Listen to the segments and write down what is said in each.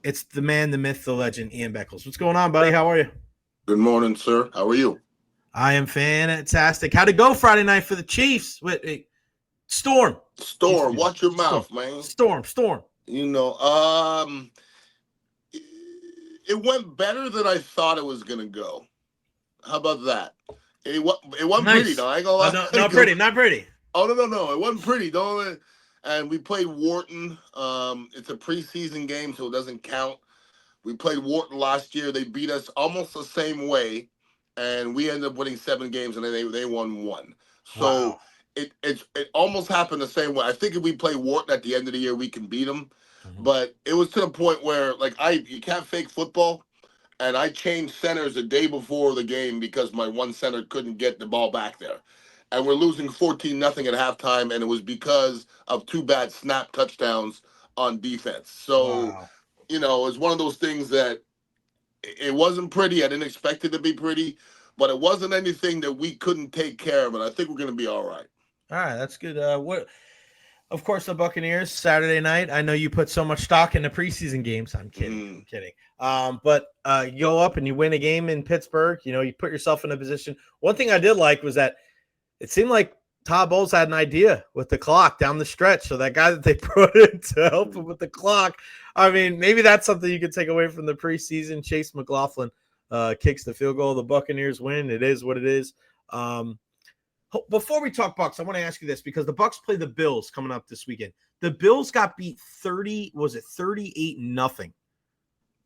It's the man, the myth, the legend, Ian Beckles. What's going on, buddy? How are you? Good morning, sir. How are you? I am fantastic. How'd it go Friday night for the Chiefs? Wait. Storm. Storm, watch your mouth, man. Storm. It went better than I thought it was gonna go. How about that? It wasn't Nice. pretty, though. I ain't gonna lie. Not pretty. Oh no. It wasn't pretty. Don't. And we played Wharton. It's a preseason game, so it doesn't count. We played Wharton last year. They beat us almost the same way, and we ended up winning 7 games, and then they won 1. So Wow. it almost happened the same way. I think if we play Wharton at the end of the year, we can beat them. Mm-hmm. But it was to the point where you can't fake football, and I changed centers the day before the game because my one center couldn't get the ball back there. And we're losing 14-0 at halftime, and it was because of 2 bad snap touchdowns on defense. So, Wow. it was one of those things that it wasn't pretty. I didn't expect it to be pretty, but it wasn't anything that we couldn't take care of, and I think we're going to be all right. All right, that's good. Of course, the Buccaneers, Saturday night. I know you put so much stock in the preseason games. I'm kidding. But you go up and you win a game in Pittsburgh. You put yourself in a position. One thing I did like was that it seemed like Todd Bowles had an idea with the clock down the stretch. So that guy that they brought in to help him with the clock, I mean, maybe that's something you could take away from the preseason. Chase McLaughlin kicks the field goal. The Buccaneers win. It is what it is. Before we talk Bucs, I want to ask you this because the Bucs play the Bills coming up this weekend. The Bills got beat 38-0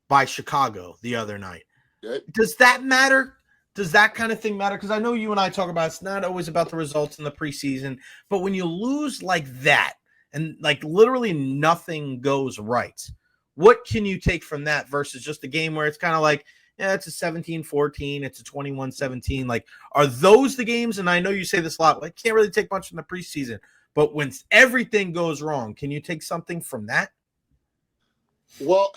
by Chicago the other night. Good. Does that matter? Does that kind of thing matter? Because I know you and I talk about it's not always about the results in the preseason, but when you lose like that and literally nothing goes right, what can you take from that versus just a game where it's kind of like, yeah, it's a 17-14, it's a 21-17. Are those the games? And I know you say this a lot. I can't really take much from the preseason, but when everything goes wrong, can you take something from that? Well,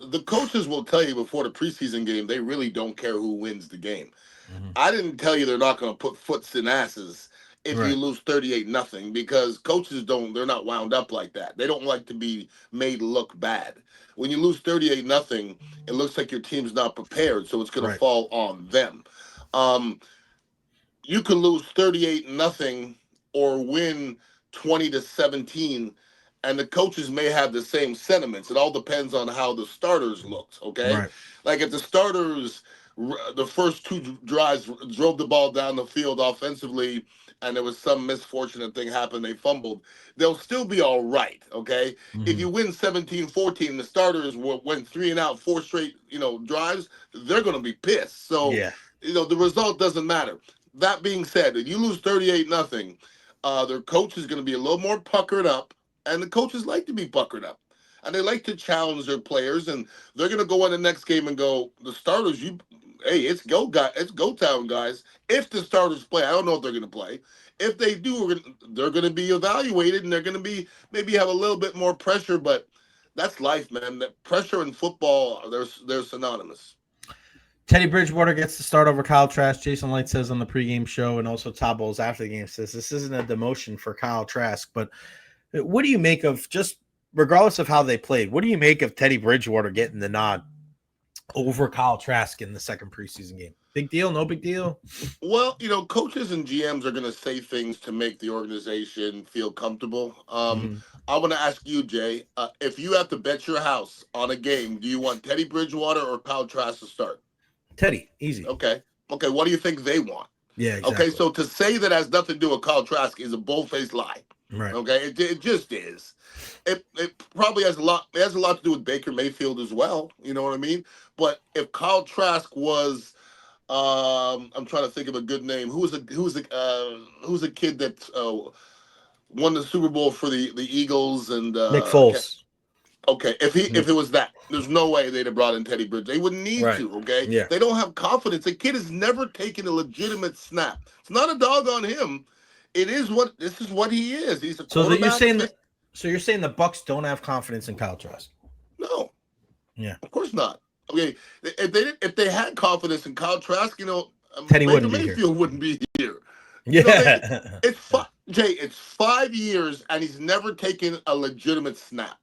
the coaches will tell you before the preseason game, they really don't care who wins the game. Mm-hmm. I didn't tell you they're not going to put foots in asses if you lose 38-0 because coaches they're not wound up like that. They don't like to be made look bad. When you lose 38-0, it looks like your team's not prepared, so it's going to fall on them. You can lose 38-0 or win 20-17, and the coaches may have the same sentiments. It all depends on how the starters looked, okay? Right. If the starters, the first 2 drives, drove the ball down the field offensively, and there was some misfortunate thing happened, they fumbled, they'll still be all right, okay? Mm-hmm. If you win 17-14, the starters went 3 and out, 4 straight, drives, they're going to be pissed. So, the result doesn't matter. That being said, if you lose 38-0, their coach is going to be a little more puckered up, and the coaches like to be puckered up. And they like to challenge their players, and they're going to go in the next game and go, the starters, it's go town, guys. If the starters play, I don't know if they're going to play. If they do, they're going to be evaluated, and they're going to be maybe have a little bit more pressure, but that's life, man. That pressure in football, they're synonymous. Teddy Bridgewater gets the start over Kyle Trask. Jason Light says on the pregame show, and also Todd Bowles after the game says this isn't a demotion for Kyle Trask, but what do you make of, just regardless of how they played, what do you make of Teddy Bridgewater getting the nod over Kyle Trask in the second preseason game? Big deal? No big deal? Well, coaches and GMs are going to say things to make the organization feel comfortable. I'm going to ask you, Jay, if you have to bet your house on a game, do you want Teddy Bridgewater or Kyle Trask to start? Teddy, easy. Okay. What do you think they want? Yeah, exactly. Okay, so to say that has nothing to do with Kyle Trask is a bold-faced lie. Right. Okay, it just is. It probably has a lot. It has a lot to do with Baker Mayfield as well. You know what I mean? But if Kyle Trask was, I'm trying to think of a good name. Who's a kid that won the Super Bowl for the Eagles and Nick Foles. Okay, if it was that, there's no way they'd have brought in Teddy Bridgewater. They wouldn't need to, okay? Yeah. They don't have confidence. The kid has never taken a legitimate snap. It's not a dog on him. This is what he is. He's a quarterback. So you're saying the Bucs don't have confidence in Kyle Trask? No. Yeah. Of course not. Okay, if they had confidence in Kyle Trask, Teddy Baker Mayfield wouldn't be here. Yeah. It's 5 years, and he's never taken a legitimate snap.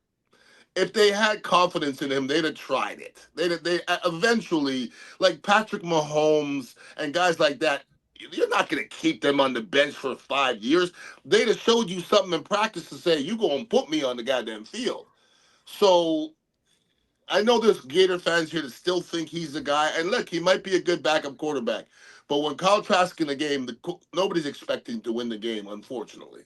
if they had confidence in him, they'd have tried it. They eventually, like Patrick Mahomes and guys like that, you're not going to keep them on the bench for 5 years. They'd have showed you something in practice to say, you going to put me on the goddamn field. So I know there's Gator fans here that still think he's the guy. And look, he might be a good backup quarterback. But when Kyle Trask in the game, nobody's expecting to win the game, unfortunately.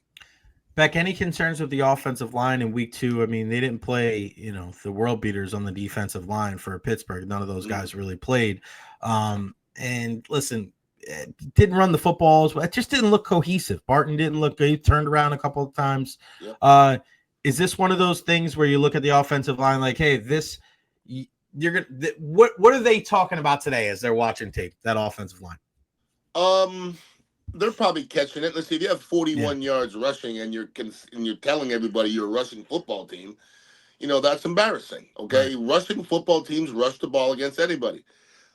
Beck, any concerns with the offensive line in week 2? I mean, they didn't play, the world beaters on the defensive line for Pittsburgh. None of those guys really played. And listen, didn't run the footballs. It just didn't look cohesive. Barton didn't look good. He turned around a couple of times. Yep. Is this one of those things where you look at the offensive line like, hey, you're gonna what are they talking about today as they're watching tape, that offensive line? They're probably catching it. Let's see, if you have 41 yards rushing and you're telling everybody you're a rushing football team, that's embarrassing. Okay, right. Rushing football teams rush the ball against anybody.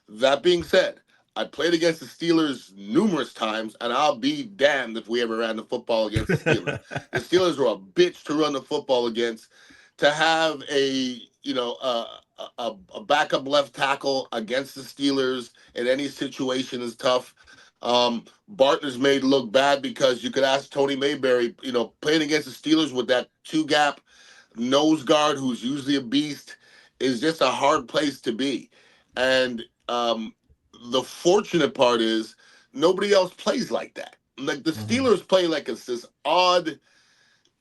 That being said, I played against the Steelers numerous times, and I'll be damned if we ever ran the football against the Steelers. The Steelers were a bitch to run the football against. To have a backup left tackle against the Steelers in any situation is tough. Barton's made look bad because you could ask Tony Mayberry, playing against the Steelers with that 2-gap nose guard who's usually a beast is just a hard place to be. And the fortunate part is nobody else plays like that. Like the Steelers play like this odd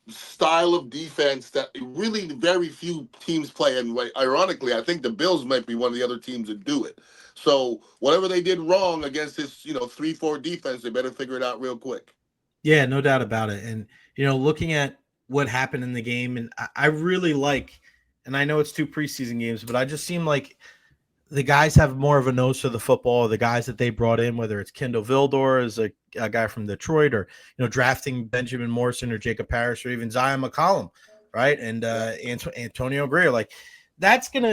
style of defense that really very few teams play. And ironically, I think the Bills might be one of the other teams that do it. So whatever they did wrong against this, 3-4 defense, they better figure it out real quick. Yeah, no doubt about it. And, looking at what happened in the game, and I really like, and I know it's 2 preseason games, but I just seem like the guys have more of a nose for the football. The guys that they brought in, whether it's Kendall Vildor as a guy from Detroit, or drafting Benjamin Morrison or Jacob Parrish or even Zion McCollum, right? And Antonio Greer, like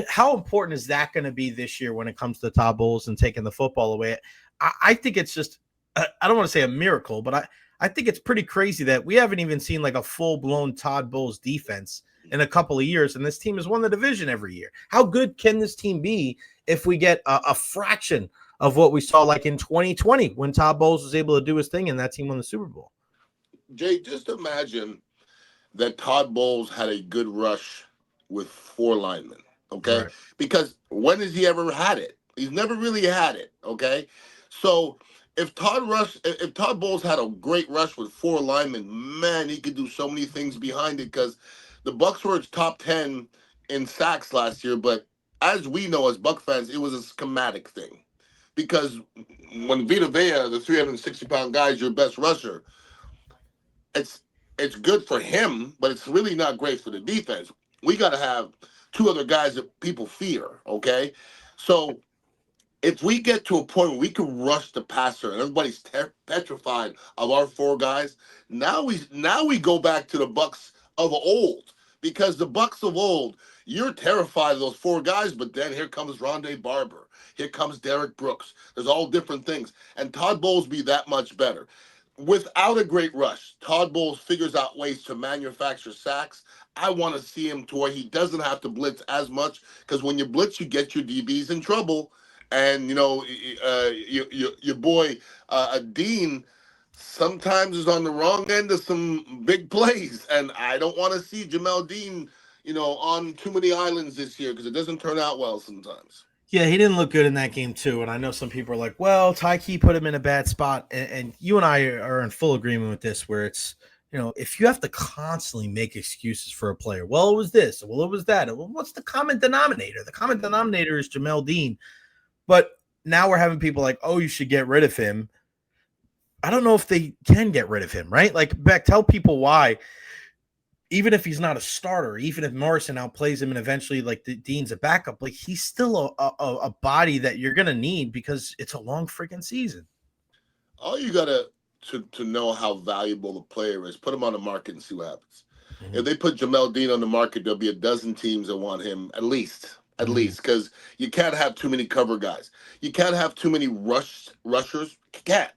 how important is that going to be this year when it comes to Todd Bowles and taking the football away? I think it's just I don't want to say a miracle, but I think it's pretty crazy that we haven't even seen like a full-blown Todd Bowles defense in a couple of years, and this team has won the division every year. How good can this team be if we get a fraction of what we saw like in 2020 when Todd Bowles was able to do his thing and that team won the Super Bowl? Jay, just imagine that Todd Bowles had a good rush with 4 linemen, okay? Right. Because when has he ever had it? He's never really had it, okay? So if Todd Bowles had a great rush with 4 linemen, man, he could do so many things behind it, because the Bucs were top 10 in sacks last year, but as we know as Buc fans, it was a schematic thing. Because when Vita Vea, the 360-pound guy, is your best rusher, it's good for him, but it's really not great for the defense. We got to have 2 other guys that people fear, okay? So if we get to a point where we can rush the passer and everybody's petrified of our 4 guys, now we go back to the Bucs of old. Because the Bucs of old, you're terrified of those 4 guys, but then here comes Rondé Barber. Here comes Derek Brooks. There's all different things. And Todd Bowles be that much better. Without a great rush, Todd Bowles figures out ways to manufacture sacks. I want to see him to where he doesn't have to blitz as much, because when you blitz, you get your DBs in trouble. And, your boy Dean sometimes is on the wrong end of some big plays. And I don't want to see Jamal Dean, on too many islands this year, because it doesn't turn out well sometimes. Yeah, he didn't look good in that game too. And I know some people are like, well, Tyke put him in a bad spot. And you and I are in full agreement with this, where it's, if you have to constantly make excuses for a player, well, it was this, well, it was that. Well, what's the common denominator? The common denominator is Jamal Dean. But now we're having people like, oh, you should get rid of him. I don't know if they can get rid of him, right? Like, Beck, tell people why. Even if he's not a starter, even if Morrison outplays him and eventually like Dean's a backup, like he's still a body that you're going to need, because it's a long freaking season. All you got to know how valuable the player is, put him on the market and see what happens. Mm-hmm. If they put Jamal Dean on the market, there'll be a dozen teams that want him at least, because you can't have too many cover guys. You can't have too many rushers. You can't.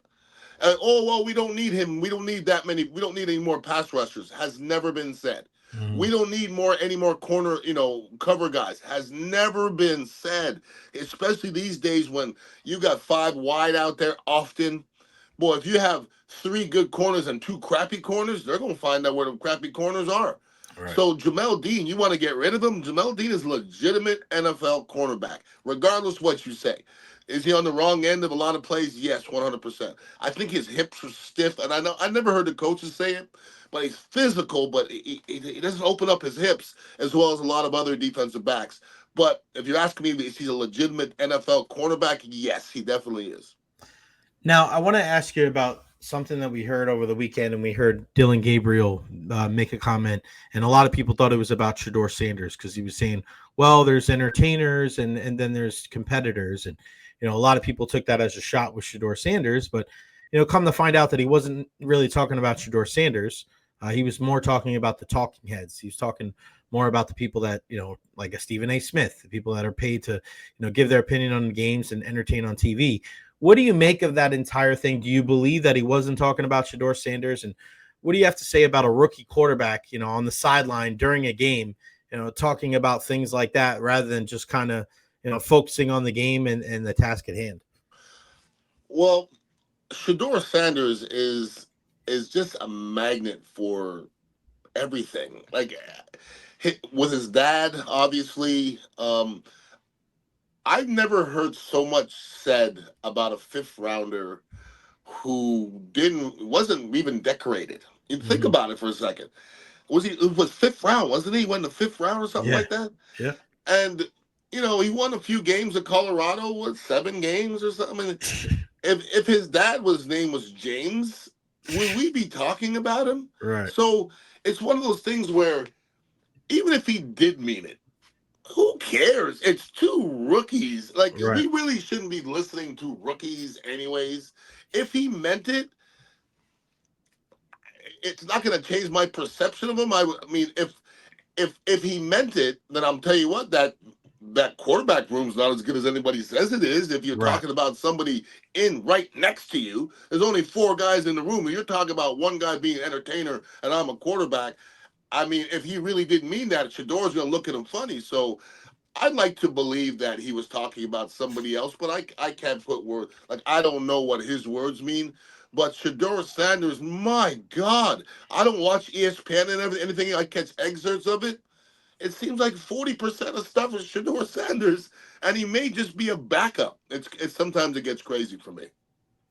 We don't need him. We don't need that many. We don't need any more pass rushers. Has never been said. We don't need any more corner, cover guys. Has never been said, especially these days when you got 5 wide out there often. Boy, if you have 3 good corners and 2 crappy corners, they're going to find out where the crappy corners are. Right. So Jamal Dean, you want to get rid of him? Jamal Dean is a legitimate NFL cornerback, regardless what you say. Is he on the wrong end of a lot of plays? Yes, 100%. I think his hips are stiff, and I never heard the coaches say it, but he's physical, but he doesn't open up his hips as well as a lot of other defensive backs. But if you're asking me if he's a legitimate NFL cornerback, yes, he definitely is. Now, I want to ask you about something that we heard over the weekend, and we heard Dillon Gabriel make a comment, and a lot of people thought it was about Shadour Sanders because he was saying, well, there's entertainers and then there's competitors, and a lot of people took that as a shot with Shadour Sanders, but come to find out that he wasn't really talking about Shadour Sanders. He was more talking about the talking heads. He was talking more about the people that, like a Stephen A. Smith, the people that are paid to, give their opinion on the games and entertain on TV. What do you make of that entire thing? Do you believe that he wasn't talking about Shadour Sanders? And what do you have to say about a rookie quarterback, on the sideline during a game, talking about things like that rather than just kind of, focusing on the game and the task at hand? Well, Shadour Sanders is just a magnet for everything. Like with his dad, obviously, I've never heard so much said about a 5th rounder who wasn't even decorated. You think about it for a second. It was 5th round, wasn't he? He went the 5th round or something like that. Yeah. And he won a few games in Colorado, 7 games or something. I mean, if his dad's name was James, would we be talking about him? Right. So it's one of those things where even if he did mean it, who cares? It's 2 rookies. Like, right. We really shouldn't be listening to rookies anyways. If he meant it, it's not going to change my perception of him. I mean, if he meant it, then I'll tell you what, that quarterback room's not as good as anybody says it is. If you're talking about somebody right next to you, there's only 4 guys in the room, and you're talking about one guy being an entertainer and I'm a quarterback. I mean, if he really didn't mean that, Shador's going to look at him funny. So I'd like to believe that he was talking about somebody else, but I can't put words. Like, I don't know what his words mean. But Shadour Sanders, my God, I don't watch ESPN and anything. I catch excerpts of it. It seems like 40% of stuff is Shadour Sanders, and he may just be a backup. It's sometimes it gets crazy for me.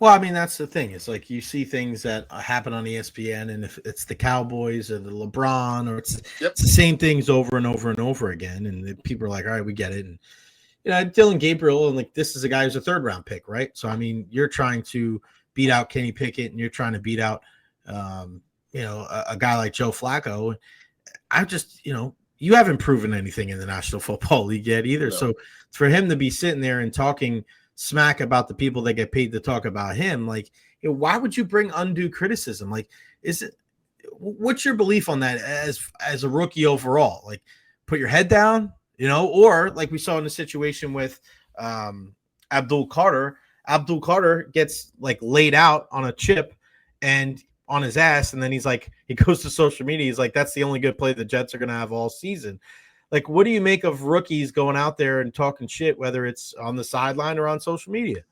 Well, I mean, that's the thing. It's like you see things that happen on ESPN, and if it's the Cowboys or the LeBron, or it's the same things over and over and over again, and people are like, all right, we get it. And, Dillon Gabriel, and like, this is a guy who's a 3rd-round pick, right? So, I mean, you're trying to beat out Kenny Pickett, and you're trying to beat out, a guy like Joe Flacco. I just, you haven't proven anything in the National Football League yet either. No. So for him to be sitting there and talking smack about the people that get paid to talk about him, like, why would you bring undue criticism? Like, what's your belief on that as a rookie overall? Like, put your head down, or like we saw in the situation with Abdul Carter. Abdul Carter gets like laid out on a chip and on his ass, and then he goes to social media. He's like, that's the only good play the Jets are going to have all season. Like, what do you make of rookies going out there and talking shit, whether it's on the sideline or on social media?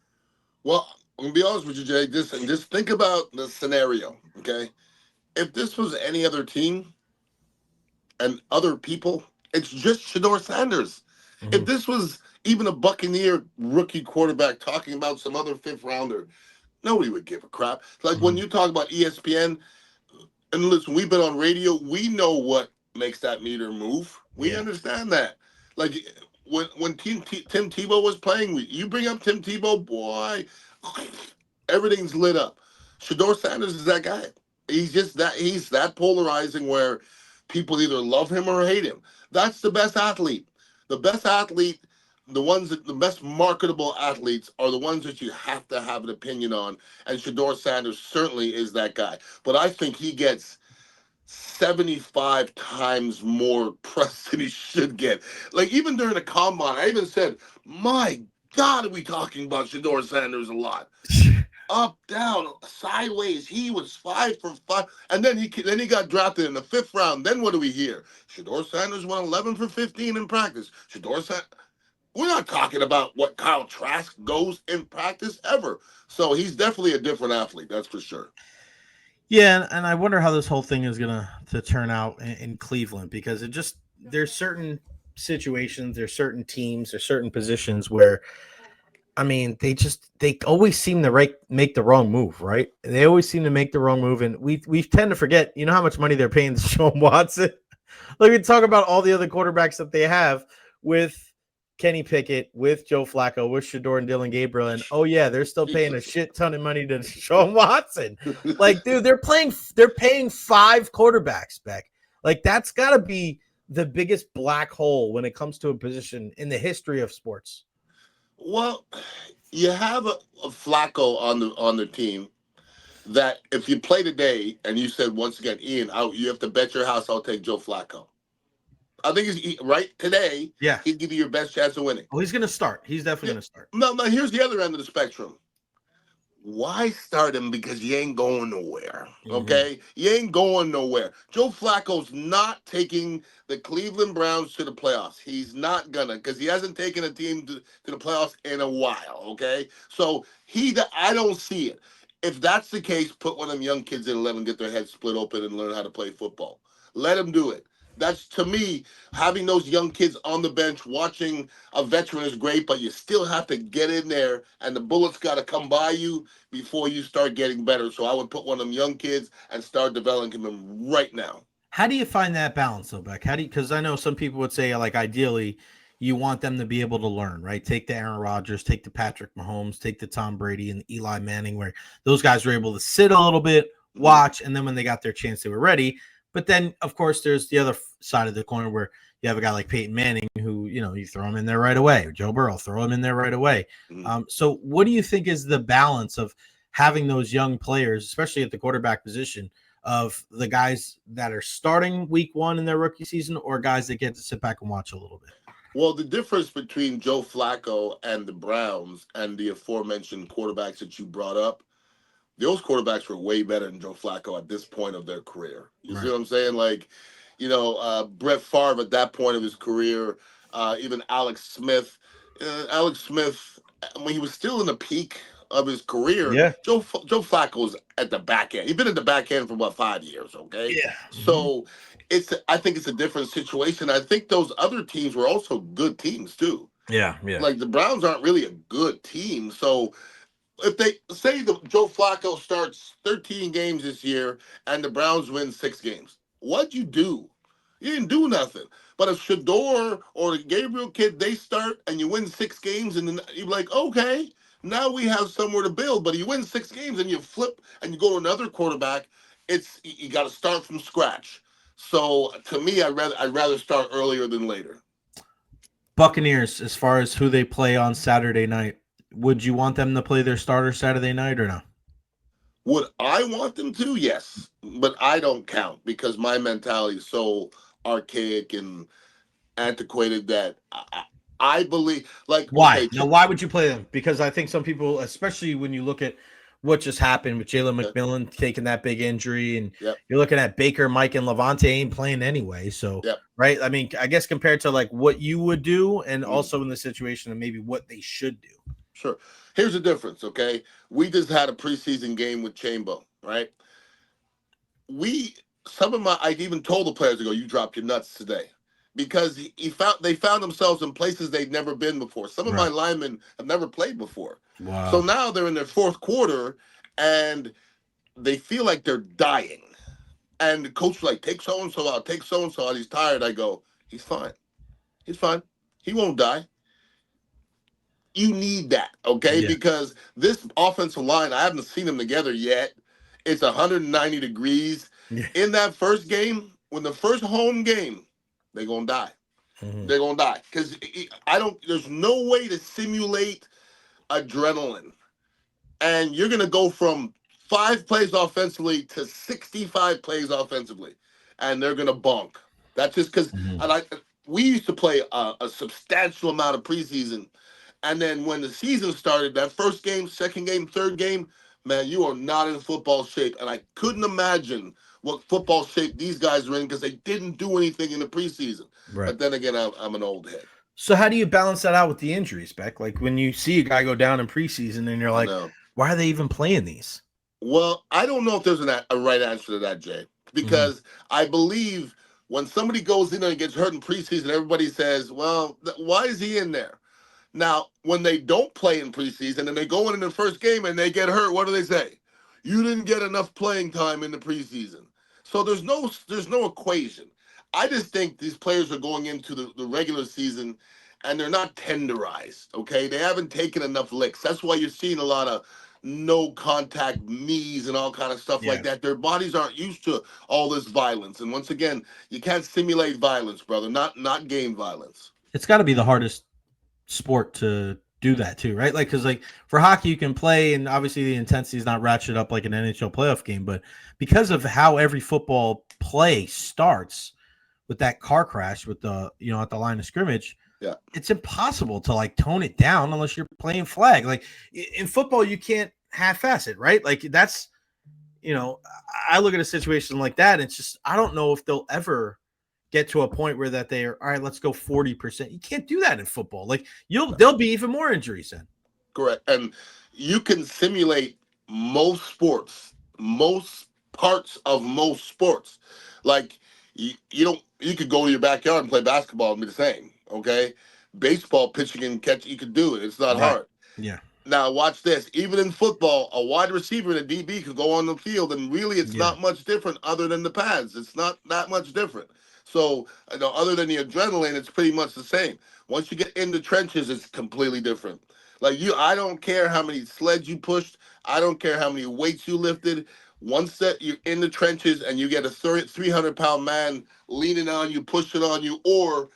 Well, I'm going to be honest with you, Jay. Just think about the scenario, okay? If this was any other team and other people, it's just Shadour Sanders. Mm-hmm. If this was even a Buccaneer rookie quarterback talking about some other 5th rounder, nobody would give a crap. Like, when you talk about ESPN, and listen, we've been on radio, we know what makes that meter move. We understand that. Like, when Tim Tebow was playing, you bring up Tim Tebow, boy, everything's lit up. Shadour Sanders is that guy. He's that polarizing where people either love him or hate him. That's the best athlete. The best athlete, the best marketable athletes are the ones that you have to have an opinion on. And Shadour Sanders certainly is that guy. But I think he gets 75 times more press than he should get. Like, even during the combine, I even said, my God, are we talking about Shadour Sanders a lot? up, down, sideways. He was 5 for 5, and then he got drafted in the 5th round. Then what do we hear? Shadour Sanders went 11 for 15 in practice. We're not talking about what Kyle Trask goes in practice ever. So he's definitely a different athlete, that's for sure. Yeah, and I wonder how this whole thing is gonna to turn out in Cleveland, because there's certain situations, there's certain teams, there's certain positions where, I mean, they always seem to make the wrong move, right? They always seem to make the wrong move, and we tend to forget, how much money they're paying Deshaun Watson. Like, we talk about all the other quarterbacks that they have with Kenny Pickett, with Joe Flacco, with Shadour and Dillon Gabriel, and they're still paying a shit ton of money to Deshaun Watson. Like, dude, they're paying 5 quarterbacks back. Like, that's got to be the biggest black hole when it comes to a position in the history of sports. Well, you have a Flacco on the team that if you play today and you said once again, Ian, you have to bet your house I'll take Joe Flacco. I think right today. Yeah, he'd give you your best chance of winning. Oh, he's going to start. He's definitely going to start. No, here's the other end of the spectrum. Why start him? Because you ain't going nowhere. Okay? You ain't going nowhere. Joe Flacco's not taking the Cleveland Browns to the playoffs. He's not gonna, because he hasn't taken a team to the playoffs in a while. Okay? So I don't see it. If that's the case, put one of them young kids in and let them get their heads split open and learn how to play football. Let them do it. That's, to me, having those young kids on the bench watching a veteran is great, but you still have to get in there, and the bullets got to come by you before you start getting better. So I would put one of them young kids and start developing them right now. How do you find that balance, though, Beck? Because I know some people would say, like, ideally, you want them to be able to learn, right? Take the Aaron Rodgers, take the Patrick Mahomes, take the Tom Brady and the Eli Manning, where those guys were able to sit a little bit, watch, and then when they got their chance, they were ready. But then, of course, there's the other side of the coin where you have a guy like Peyton Manning who, you throw him in there right away. Or Joe Burrow, throw him in there right away. So what do you think is the balance of having those young players, especially at the quarterback position, of the guys that are starting week 1 in their rookie season, or guys that get to sit back and watch a little bit? Well, the difference between Joe Flacco and the Browns and the aforementioned quarterbacks that you brought up, those quarterbacks were way better than Joe Flacco at this point of their career. You see what I'm saying? Like, Brett Favre at that point of his career, even Alex Smith. When he was still in the peak of his career, Joe Flacco was at the back end. He'd been at the back end for about 5 years, okay? Yeah. So I think it's a different situation. I think those other teams were also good teams too. Yeah. Like, the Browns aren't really a good team, so if they say Joe Flacco starts 13 games this year and the Browns win 6 games, what'd you do? You didn't do nothing. But if Shadour or the Gabriel kid, they start and you win 6 games, and then you're like, okay, now we have somewhere to build. But you win 6 games and you flip and you go to another quarterback, you got to start from scratch. So to me, I'd rather start earlier than later. Buccaneers, as far as who they play on Saturday night, would you want them to play their starter Saturday night or no? Would I want them to? Yes. But I don't count because my mentality is so archaic and antiquated that I believe, like, why? Okay, Now, why would you play them? Because I think some people, especially when you look at what just happened with Jalen McMillan taking that big injury, and you're looking at Baker, Mike, and Levante ain't playing anyway. So, right? I mean, I guess compared to like what you would do, and also in the situation of maybe what they should do. Sure. Here's the difference, okay? We just had a preseason game with Chambo, right? I even told the players to go, you dropped your nuts today. Because they found themselves in places they'd never been before. Some of my linemen have never played before. Wow. So now they're in their 4th quarter and they feel like they're dying. And the coach was like, take so-and-so out, take so-and-so out. He's tired. I go, he's fine. He's fine. He won't die. You need that, okay? Yeah. Because this offensive line, I haven't seen them together yet. It's 190 degrees. Yeah. In that first game, when the first home game, they're going to die. Mm-hmm. They're going to die. Because there's no way to simulate adrenaline. And you're going to go from 5 plays offensively to 65 plays offensively. And they're going to bonk. That's just because we used to play a substantial amount of preseason. And then when the season started, that first game, second game, third game, man, you are not in football shape. And I couldn't imagine what football shape these guys are in because they didn't do anything in the preseason. Right. But then again, I'm an old head. So how do you balance that out with the injuries, Beck? Like when you see a guy go down in preseason and you're I like, know. why are they even playing these? Well, I don't know if there's a right answer to that, Jay, because I believe when somebody goes in and gets hurt in preseason, everybody says, well, why is he in there? Now, when they don't play in preseason and they go in the first game and they get hurt, what do they say? You didn't get enough playing time in the preseason. So there's no equation. I just think these players are going into the regular season and they're not tenderized, okay? They haven't taken enough licks. That's why you're seeing a lot of no contact knees and all kind of stuff like that. Their bodies aren't used to all this violence. And once again, you can't simulate violence, brother, not game violence. It's got to be the hardest sport to do that too, right? Like, because like for hockey, you can play, and obviously the intensity is not ratcheted up like an NHL playoff game, but because of how every football play starts with that car crash with the at the line of scrimmage, it's impossible to like tone it down unless you're playing flag. Like in football, you can't half-ass it, right? Like that's I look at a situation like that, and it's just I don't know if they'll ever get to a point where that they're all right, let's go 40%. You can't do that in football. Like there'll be even more injuries then. Correct. And you can simulate most sports, most parts of most sports. Like you could go to your backyard and play basketball and be the same. Okay. Baseball pitching and catch, you could do it. It's not hard. Yeah. Now watch this. Even in football, a wide receiver and a DB could go on the field, and really it's not much different other than the pads. It's not that much different. So, other than the adrenaline, it's pretty much the same. Once you get in the trenches, it's completely different. Like I don't care how many sleds you pushed. I don't care how many weights you lifted. Once that you're in the trenches and you get a 300-pound man leaning on you, pushing on you, or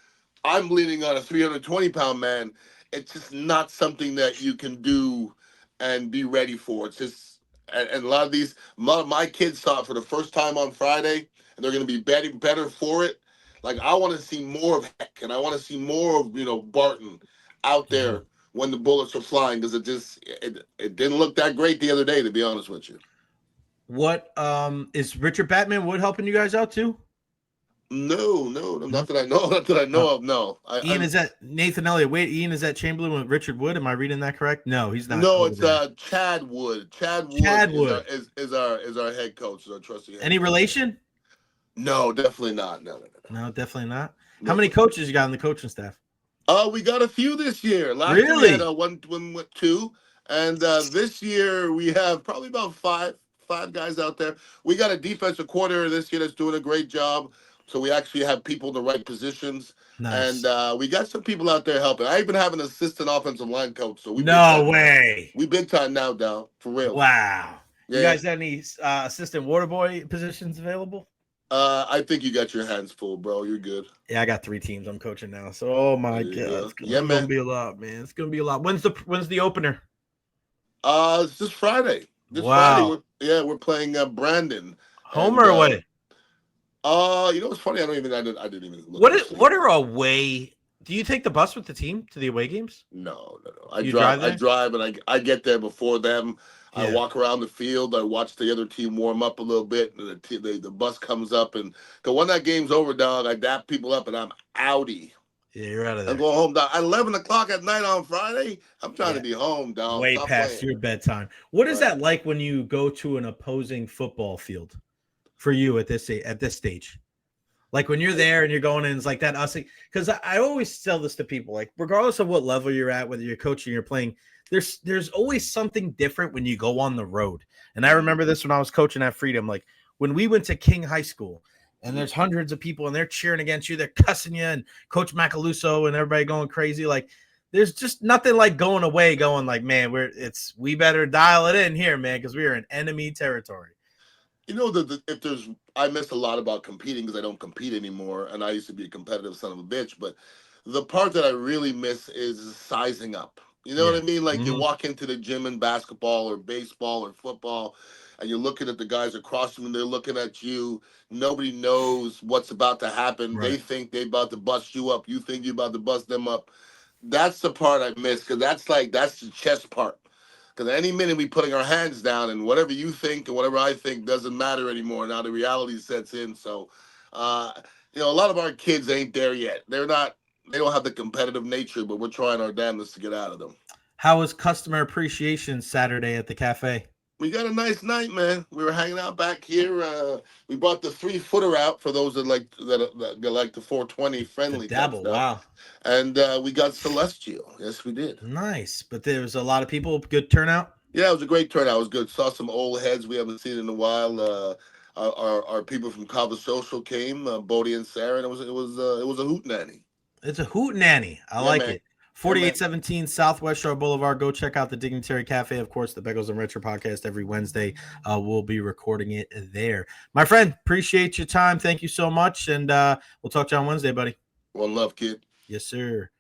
I'm leaning on a 320-pound man, it's just not something that you can do and be ready for. It's just, and a lot of my kids saw it for the first time on Friday, and they're going to be better for it. Like I want to see more of Heck, and I want to see more of Barton out there when the bullets are flying, because it didn't look that great the other day, to be honest with you. What is Richard Batman Wood helping you guys out too? No, not that I know of. No, Ian, is that Nathan Elliott? Wait, Ian, is that Chamberlain with Richard Wood? Am I reading that correct? No, he's not. No, it's Chad Wood. Chad Wood is our head coach, is our trusty head Any coach. relation? No, definitely not. No, definitely not. How many coaches you got on the coaching staff? We got a few this year. Last year we had two, and this year we have probably about five guys out there. We got a defensive coordinator this year that's doing a great job. So we actually have people in the right positions. Nice. And we got some people out there helping. I even have an assistant offensive line coach. So we big time now, Dal, for real. Wow. Yeah. You guys have any assistant water boy positions available? I think you got your hands full, bro. You're good. Yeah, I got 3 teams I'm coaching now. So, oh my God, it's gonna be a lot, man. It's gonna be a lot. When's the opener? It's this Friday. Friday, we're playing Brandon. Home or away? It's funny. I didn't even look. What are away? Do you take the bus with the team to the away games? No. I drive and I get there before them. Yeah. I walk around the field. I watch the other team warm up a little bit. And the bus comes up, and when that game's over, dog, I dap people up and I'm outie. Yeah, you're out of there. I'm going home, dog. At 11 o'clock at night on Friday, I'm trying to be home, dog. Way past your bedtime. What is that like when you go to an opposing football field for you at this stage? Like when you're there and you're going in, it's like that. Because I always tell this to people, like regardless of what level you're at, whether you're coaching or you're playing, there's always something different when you go on the road. And I remember this when I was coaching at Freedom. Like when we went to King High School, and there's hundreds of people, and they're cheering against you, they're cussing you, and Coach Macaluso and everybody going crazy. Like there's just nothing like going away, going like, man, we better dial it in here, man, because we are in enemy territory. I miss a lot about competing because I don't compete anymore, and I used to be a competitive son of a bitch. But the part that I really miss is sizing up. You know what I mean? Like you walk into the gym in basketball or baseball or football, and you're looking at the guys across from you, and they're looking at you. Nobody knows what's about to happen. Right. They think they're about to bust you up. You think you're about to bust them up. That's the part I miss, because that's the chess part. Because any minute we putting our hands down, and whatever you think and whatever I think doesn't matter anymore. Now the reality sets in. So, a lot of our kids ain't there yet. They don't have the competitive nature, but we're trying our damnedest to get out of them. How was customer appreciation Saturday at the cafe? We got a nice night, man. We were hanging out back here. We brought the 3-footer out for those that like the 420 friendly The dabble, stuff. wow. And we got Celestial. Yes, we did. Nice, but there was a lot of people. Good turnout. Yeah, it was a great turnout. It was good. Saw some old heads we haven't seen in a while. Our people from Cava Social came, Bodie and Sarah, and it was a hootenanny. It's a hootenanny. I like man. it. 4817 Southwest Shore Boulevard. Go check out the Dignitary Cafe. Of course, the Beckles and Recher podcast every Wednesday. We'll be recording it there. My friend, appreciate your time. Thank you so much. And we'll talk to you on Wednesday, buddy. One love, kid. Yes, sir.